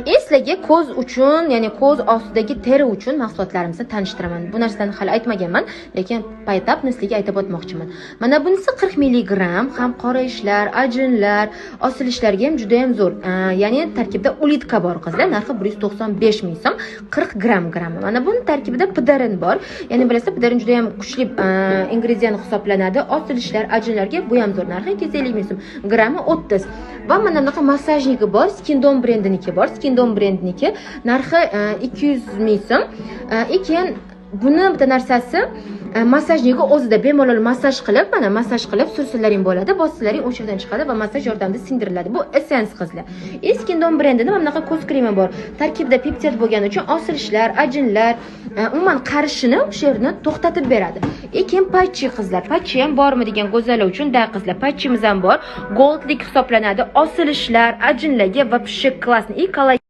Sizlarga ko'z uchun, ya'ni ko'z ostidagi teri uchun mahsulotlarimizni tanishtiraman. Bu narsani hali aytmaganman, lekin paytapni sizlarga aytib o'tmoqchiman. Mana bunisi 40 mg, ham qora ishlar, ajinlar, osilishlarga ham juda ham zo'r. Ya'ni tarkibida ulitka bor qizlar, narxi 195 ming so'm, 40 grammi. Mana buni tarkibida pidarin bor. Ya'ni bilasizlar, pidarin juda ham kuchli ingredient hisoblanadi. Osilishlar, ajinlarga bu ham zo'r, narxi 250 ming so'm, grammi 30. Va mana bunaqa massajniki bor, Skindom brendiniki bor. Skindom brendiniki narxi 200 ming so'm. Keyin buni bitta narsasi massajniki o'zida bemalol massaj qilib, mana massaj qilib sursinlaring bo'ladi, bossalaring o'sha yerdan chiqadi va massaj yordamida sindiriladi. Bu Essence qizlar. Skindom brendida mana bunaqa ko'z kremi bor. Tarkibida peptid bo'lgani uchun osilishlar, ajinlar, umuman qarishini o'sha yerni to'xtatib beradi. Keyin patchi qizlar. Patchi ham bormi degan go'zallik uchun da qizlar. Patchimiz ham bor. Goldlik hisoblanadi. Osilishlar, ajinlarga va pishi klassni.